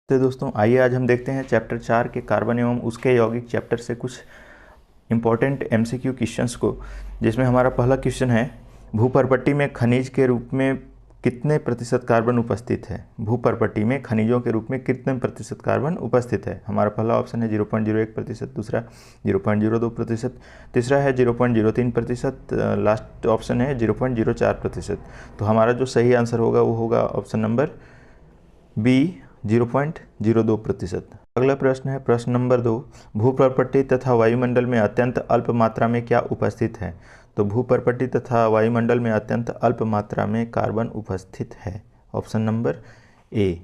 तो दोस्तों आइए आज हम देखते हैं चैप्टर 4 के कार्बन एवं उसके यौगिक चैप्टर से कुछ इम्पोर्टेंट एमसीक्यू क्वेश्चंस को, जिसमें हमारा पहला क्वेश्चन है भूपर्पट्टी में खनिज के रूप में कितने प्रतिशत कार्बन उपस्थित है। भूपर्पट्टी में खनिजों के रूप में कितने प्रतिशत कार्बन उपस्थित है। हमारा पहला ऑप्शन है 0.01%, दूसरा 0.02%, तीसरा है 0.03%, लास्ट ऑप्शन है 0.04%। तो हमारा जो सही आंसर होगा वो होगा ऑप्शन नंबर बी 0.02%। अगला प्रश्न है प्रश्न नंबर 2, भूपर्पट्टी तथा वायुमंडल में अत्यंत अल्प मात्रा में क्या उपस्थित है। तो भूपर्पट्टी तथा वायुमंडल में अत्यंत अल्प मात्रा में कार्बन उपस्थित है, ऑप्शन नंबर ए।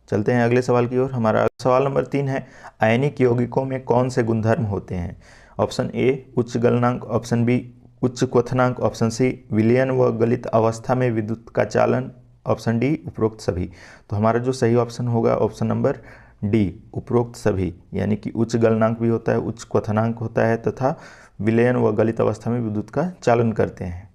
चलते हैं अगले सवाल की ओर। हमारा सवाल नंबर 3 है आयनिक यौगिकों में कौन से गुणधर्म होते हैं। ऑप्शन ए उच्च गलनांक, ऑप्शन बी उच्च क्वथनांक, ऑप्शन सी विलयन व गलित अवस्था में विद्युत का चालन, ऑप्शन डी उपरोक्त सभी। तो हमारा जो सही ऑप्शन होगा ऑप्शन नंबर डी उपरोक्त सभी, यानी कि उच्च गलनांक भी होता है, उच्च क्वथनांक होता है तथा विलयन व गलित अवस्था में विद्युत का चालन करते हैं।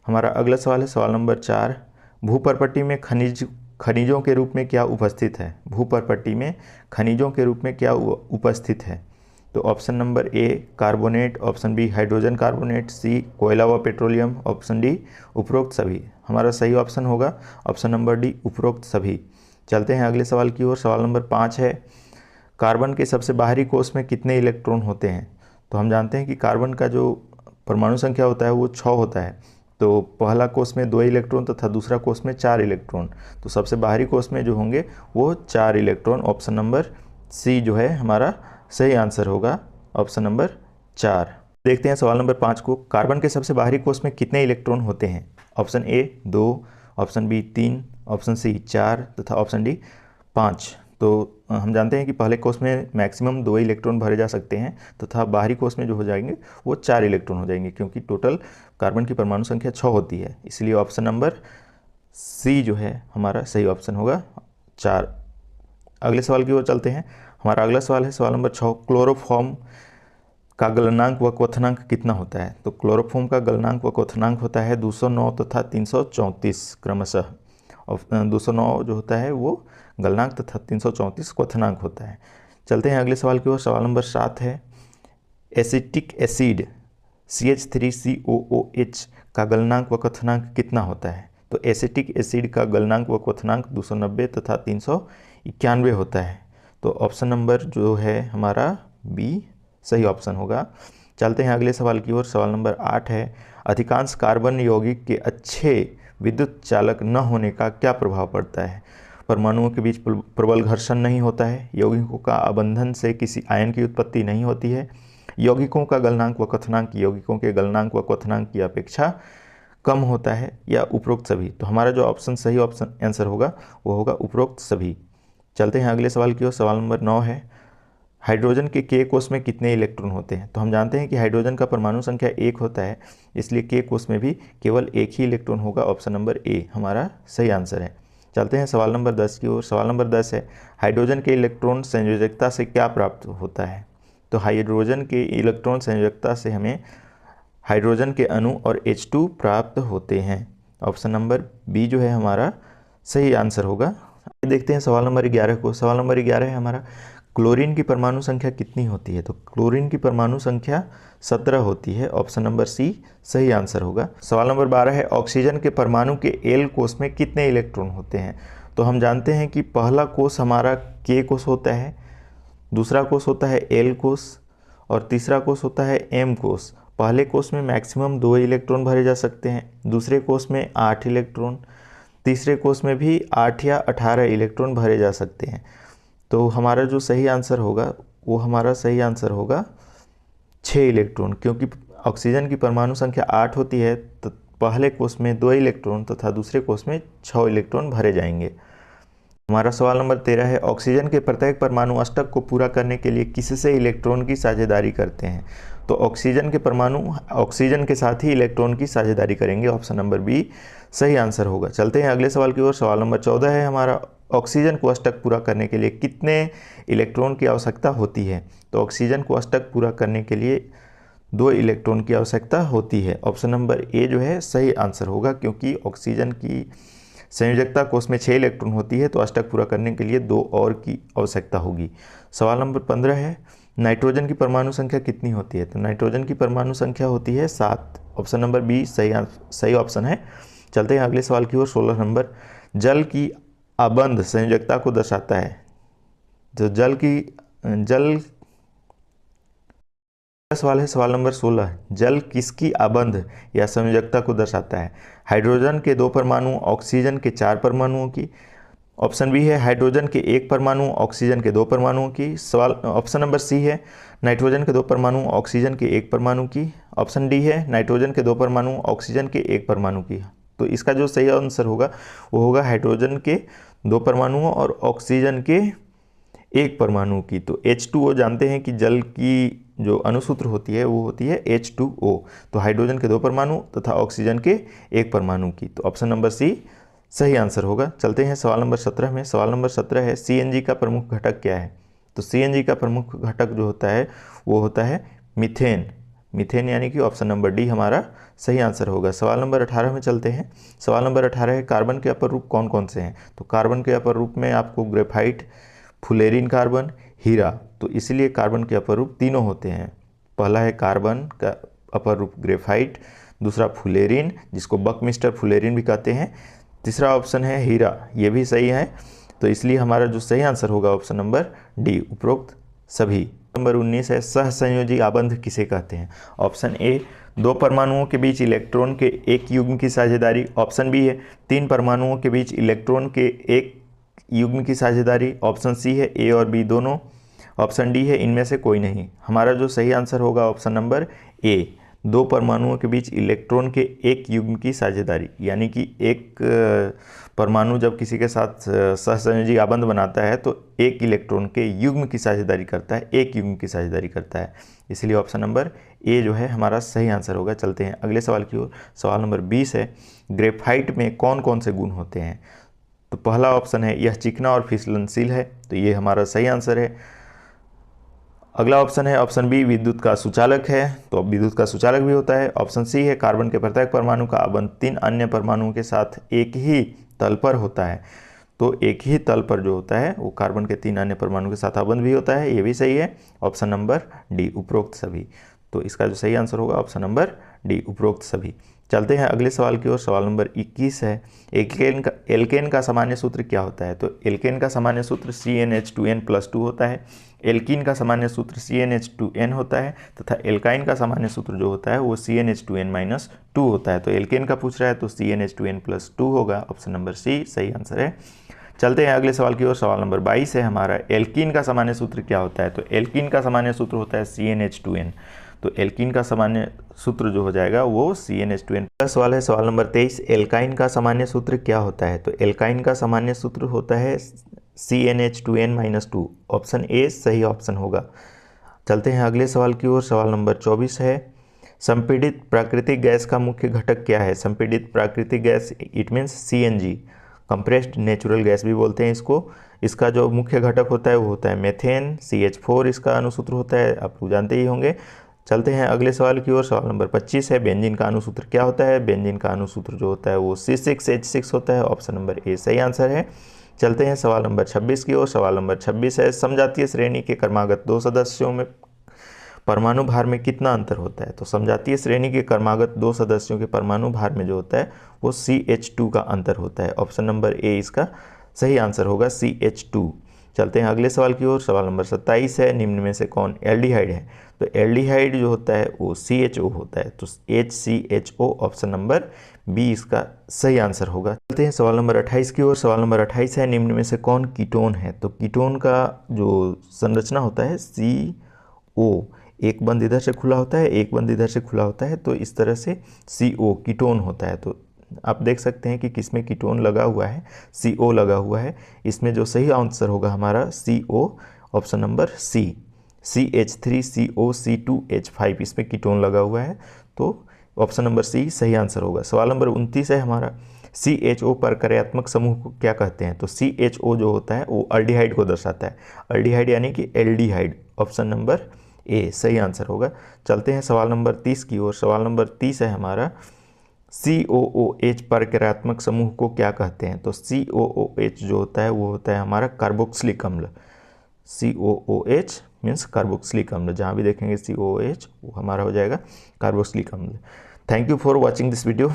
हमारा अगला सवाल है सवाल नंबर 4, भूपर्पट्टी में खनिजों के रूप में क्या उपस्थित है। भूपर्पट्टी में खनिजों के रूप में क्या उपस्थित है। तो option number A carbonate, option B hydrogen carbonate, C कोयला व पेट्रोलियम, ऑप्शन डी उपरोक्त सभी। हमारा सही ऑप्शन होगा ऑप्शन नंबर डी उपरोक्त सभी। चलते हैं अगले सवाल की ओर। सवाल नंबर 5 है कार्बन के सबसे बाहरी कोष में कितने इलेक्ट्रॉन होते हैं। तो हम जानते हैं कि कार्बन का जो परमाणु संख्या होता है वो 6 होता है। तो पहला कोष में 2 इलेक्ट्रॉन तथा दूसरा कोष में 4 इलेक्ट्रॉन। तो सबसे बाहरी कोष में जो होंगे वो 4 इलेक्ट्रॉन। ऑप्शन नंबर सी जो है हमारा सही आंसर होगा, ऑप्शन नंबर 4। देखते हैं सवाल नंबर 5 को। कार्बन के सबसे बाहरी कोष में कितने इलेक्ट्रॉन होते हैं। Option A 2, option B 3, option C 4 तथा ऑप्शन डी 5। तो हम जानते हैं कि पहले कोष में मैक्सिमम 2 इलेक्ट्रॉन भरे जा सकते हैं तथा बाहरी कोष में जो हो जाएंगे वो 4 इलेक्ट्रॉन हो जाएंगे, क्योंकि टोटल कार्बन की परमाणु संख्या 6 होती है। इसलिए ऑप्शन नंबर सी जो है हमारा सही ऑप्शन होगा 4। अगले सवाल की ओर चलते हैं। हमारा अगला सवाल है सवाल नंबर 6, क्लोरोफॉर्म का गलनांक व क्वथनांक कितना होता है। तो क्लोरोफॉर्म का गलनांक व क्वथनांक होता है 209 तथा 334 क्रमशः। 209 जो होता है वो गलनांक तथा 334 क्वथनांक होता है। चलते हैं अगले सवाल की ओर। सवाल नंबर 7 है एसिटिक एसिड CH3COOH का गलनांक व क्वथनांक कितना होता है। तो एसिटिक एसिड का गलनांक व क्वथनांक 290 तथा 391 होता है। तो ऑप्शन नंबर जो है हमारा बी सही ऑप्शन होगा। चलते हैं अगले सवाल की ओर। सवाल नंबर 8 है अधिकांश कार्बन यौगिक के अच्छे विद्युत चालक न होने का क्या प्रभाव पड़ता है। परमाणुओं के बीच प्रबल घर्षण नहीं होता है, यौगिकों का आबंधन से किसी आयन की उत्पत्ति नहीं होती है, यौगिकों का गलनांक व क्वथनांक यौगिकों के गलनांक व क्वथनांक की अपेक्षा कम होता है, या उपरोक्त सभी। तो हमारा जो ऑप्शन सही ऑप्शन आंसर होगा वो होगा उपरोक्त सभी। चलते हैं अगले सवाल की ओर। सवाल नंबर 9 है हाइड्रोजन के के कोष में कितने इलेक्ट्रॉन होते हैं। तो हम जानते हैं कि हाइड्रोजन का परमाणु संख्या 1 होता है, इसलिए के कोष में भी केवल 1 ही इलेक्ट्रॉन होगा। ऑप्शन नंबर ए हमारा सही आंसर है। चलते हैं सवाल नंबर 10 की ओर। सवाल नंबर 10 है हाइड्रोजन के इलेक्ट्रॉन संयोजकता से क्या प्राप्त होता है। तो हाइड्रोजन के इलेक्ट्रॉन संयोजकता से हमें हाइड्रोजन के अणु और H2 प्राप्त होते हैं। ऑप्शन नंबर बी जो है हमारा सही आंसर होगा। देखते हैं सवाल नंबर 11 को। सवाल नंबर 11 है हमारा क्लोरीन की परमाणु संख्या कितनी होती है। तो क्लोरीन की परमाणु संख्या 17 होती है। ऑप्शन नंबर सी सही आंसर होगा। सवाल नंबर 12 है ऑक्सीजन के परमाणु के एल कोष में कितने इलेक्ट्रॉन होते हैं। तो हम जानते हैं कि पहला कोष हमारा के कोष होता है, दूसरा कोष होता है एल कोष और तीसरा कोष होता है एम कोष। पहले कोष में मैक्सिमम 2 इलेक्ट्रॉन भरे जा सकते हैं, दूसरे कोष में 8 इलेक्ट्रॉन, तीसरे कोष में भी 8 या 18 इलेक्ट्रॉन भरे जा सकते हैं। तो हमारा जो सही आंसर होगा वो हमारा सही आंसर होगा 6 इलेक्ट्रॉन, क्योंकि ऑक्सीजन की परमाणु संख्या 8 होती है तो पहले कोष में 2 इलेक्ट्रॉन तथा दूसरे कोष में 6 इलेक्ट्रॉन भरे जाएंगे। हमारा सवाल नंबर 13 है ऑक्सीजन के प्रत्येक परमाणु अष्टक को पूरा करने के लिए किससे इलेक्ट्रॉन की साझेदारी करते हैं। तो ऑक्सीजन के परमाणु ऑक्सीजन के साथ ही इलेक्ट्रॉन की साझेदारी करेंगे। ऑप्शन नंबर बी सही आंसर होगा। चलते हैं अगले सवाल की ओर। सवाल नंबर 14 है हमारा ऑक्सीजन को अष्टक पूरा करने के लिए कितने इलेक्ट्रॉन की आवश्यकता होती है। तो ऑक्सीजन को अष्टक पूरा करने के लिए 2 इलेक्ट्रॉन की आवश्यकता होती है। ऑप्शन नंबर ए जो है सही आंसर होगा, क्योंकि ऑक्सीजन की संयोजकता कोष में 6 इलेक्ट्रॉन होती है, तो अष्टक पूरा करने के लिए 2 और की आवश्यकता होगी। सवाल नंबर 15 है, नाइट्रोजन की परमाणु संख्या कितनी होती है? तो नाइट्रोजन की परमाणु संख्या होती है 7। ऑप्शन नंबर बी सही ऑप्शन है। चलते हैं अगले सवाल की ओर। 16 नंबर, जल की आबंध संयोजकता को दर्शाता है। जो जल सवाल है सवाल नंबर 16, जल किसकी आबंध या संयोजकता को दर्शाता है? हाइड्रोजन के 2 परमाणु, ऑक्सीजन के 4 परमाणुओं की। ऑप्शन बी है हाइड्रोजन के 1 परमाणु, ऑक्सीजन के 2 परमाणुओं की। सवाल ऑप्शन नंबर सी है नाइट्रोजन के 2 परमाणु, ऑक्सीजन के 1 परमाणु की। ऑप्शन डी है नाइट्रोजन के 2 परमाणु, ऑक्सीजन के 1 परमाणु की। तो इसका जो सही आंसर होगा वो होगा हाइड्रोजन के 2 परमाणुओं और ऑक्सीजन के 1 परमाणु की। तो H2O जानते हैं कि जल की जो अणुसूत्र होती है वो होती है H2O। तो हाइड्रोजन के 2 परमाणु तथा ऑक्सीजन के 1 परमाणु की। तो ऑप्शन नंबर सी सही आंसर होगा। चलते हैं सवाल नंबर 17 में। सवाल नंबर 17 है, CNG का प्रमुख घटक क्या है? तो CNG का प्रमुख घटक जो होता है वो होता है मीथेन। मीथेन यानी कि ऑप्शन नंबर डी हमारा सही आंसर होगा। सवाल नंबर 18 में चलते हैं। सवाल नंबर 18 है, कार्बन के अपर रूप कौन कौन से हैं? तो कार्बन के अपर रूप में आपको ग्रेफाइट, फुलेरिन कार्बन, हीरा। तो इसलिए कार्बन के अपर रूप तीनों होते हैं। पहला है कार्बन का अपर रूप ग्रेफाइट, दूसरा फुलेरिन जिसको बकमिस्टर फुलेरिन भी कहते हैं, तीसरा ऑप्शन है हीरा, ये भी सही है। तो इसलिए हमारा जो सही आंसर होगा ऑप्शन नंबर डी, उपरोक्त सभी। नंबर 19 है, सहसंयोजी आबंध किसे कहते हैं? ऑप्शन ए 2 परमाणुओं के बीच इलेक्ट्रॉन के एक युग्म की साझेदारी। ऑप्शन बी है 3 परमाणुओं के बीच इलेक्ट्रॉन के एक युग्म की साझेदारी। ऑप्शन सी है ए और बी दोनों। ऑप्शन डी है इनमें से कोई नहीं। हमारा जो सही आंसर होगा ऑप्शन नंबर ए, 2 परमाणुओं के बीच इलेक्ट्रॉन के एक युग्म की साझेदारी। यानी कि एक परमाणु जब किसी के साथ सहसंयोजी आबंध बनाता है तो एक इलेक्ट्रॉन के युग्म की साझेदारी करता है, एक युग्म की साझेदारी करता है। इसलिए ऑप्शन नंबर ए जो है हमारा सही आंसर होगा। चलते हैं अगले सवाल की ओर। सवाल नंबर 20 है, ग्रेफाइट में कौन कौन से गुण होते हैं? तो पहला ऑप्शन है यह चिकना और फिसलनशील है, तो ये हमारा सही आंसर है। अगला ऑप्शन है ऑप्शन बी विद्युत का सुचालक है, तो अब विद्युत का सुचालक भी होता है। ऑप्शन सी है कार्बन के प्रत्येक परमाणु का आबंध 3 अन्य परमाणुओं के साथ एक ही तल पर होता है। तो एक ही तल पर जो होता है वो कार्बन के 3 अन्य परमाणु के साथ आबंध भी होता है, ये भी सही है। ऑप्शन नंबर डी, उपरोक्त सभी। तो इसका जो सही आंसर होगा ऑप्शन नंबर डी, उपरोक्त सभी। चलते हैं अगले सवाल की ओर। सवाल नंबर 21 है, एल्केन का सामान्य सूत्र क्या होता है? तो एल्केन का सामान्य सूत्र CnH2n+2 होता है। एल्कीन का सामान्य सूत्र CnH2n होता है तथा एल्काइन का सामान्य सूत्र जो होता है वो CnH2n-2 होता है। तो एल्केन का पूछ रहा है तो CnH2n+2 होगा। ऑप्शन नंबर सी सही आंसर है। चलते हैं अगले सवाल की ओर। सवाल नंबर 22 है हमारा, एल्कीन का सामान्य सूत्र क्या होता है? तो एल्कीन का सामान्य सूत्र होता है CnH2n। तो एल्कीन का सामान्य सूत्र जो हो जाएगा वो CnH2n। सवाल है सवाल नंबर 23, एल्काइन का सामान्य सूत्र क्या होता है? तो एल्काइन का सामान्य सूत्र होता है CnH2n-2। ऑप्शन ए सही ऑप्शन होगा। चलते हैं अगले सवाल की ओर। सवाल नंबर 24 है, संपीड़ित प्राकृतिक गैस का मुख्य घटक क्या है? संपीड़ित प्राकृतिक gas it means CNG, compressed natural gas भी बोलते हैं इसको। इसका जो मुख्य घटक होता है वो होता है मेथेन, CH4 इसका अणुसूत्र होता है, आप लोग जानते ही होंगे। चलते हैं अगले सवाल की ओर। सवाल नंबर 25 है, बेंजीन का अणुसूत्र क्या होता है? बेंजीन का अणुसूत्र जो होता है वो C6H6 होता है। ऑप्शन नंबर ए सही आंसर है। चलते हैं सवाल नंबर 26 की ओर। सवाल नंबर 26 है, समजातीय श्रेणी के क्रमागत 2 सदस्यों में परमाणु भार में कितना अंतर होता है? तो समजातीय श्रेणी के क्रमागत 2 सदस्यों के परमाणु भार में जो होता है वो CH2 का अंतर होता है। ऑप्शन नंबर ए इसका सही आंसर होगा, CH2। चलते हैं अगले सवाल की ओर। सवाल नंबर 27 है, निम्न में से कौन एल्डिहाइड है? तो एल्डिहाइड जो होता है वो CHO होता है, तो HCHO ऑप्शन नंबर बी इसका सही आंसर होगा। चलते हैं सवाल नंबर 28 की ओर। सवाल नंबर 28 है, निम्न में से कौन कीटोन है? तो कीटोन का जो संरचना होता है CO, एक बंद इधर से खुला होता है, एक बंद इधर से खुला होता है, तो इस तरह से CO कीटोन होता है। तो आप देख सकते हैं कि किसमें कीटोन लगा हुआ है, CO लगा हुआ है। इसमें जो सही आंसर होगा हमारा CO, option number C, CH3COC2H5 इसमें कीटोन लगा हुआ है, तो ऑप्शन नंबर सी सही आंसर होगा। सवाल नंबर 29 है हमारा, CHO परक्रियात्मक समूह को क्या कहते हैं? तो CHO जो होता है वो अल्डिहाइड को दर्शाता है, अल्डिहाइड यानी कि एल्डिहाइड। ऑप्शन नंबर ए सही आंसर होगा। चलते हैं सवाल नंबर 30 की ओर। सवाल नंबर 30 है हमारा, COOH प्रक्रियात्मक समूह को क्या कहते हैं? तो COOH जो होता है वो होता है हमारा कार्बोक्सिलिक अम्ल। COOH मीन्स कार्बोक्सिलिक अम्ल, जहाँ भी देखेंगे COOH वो हमारा हो जाएगा कार्बोक्सिलिक अम्ल। Thank you for watching this video.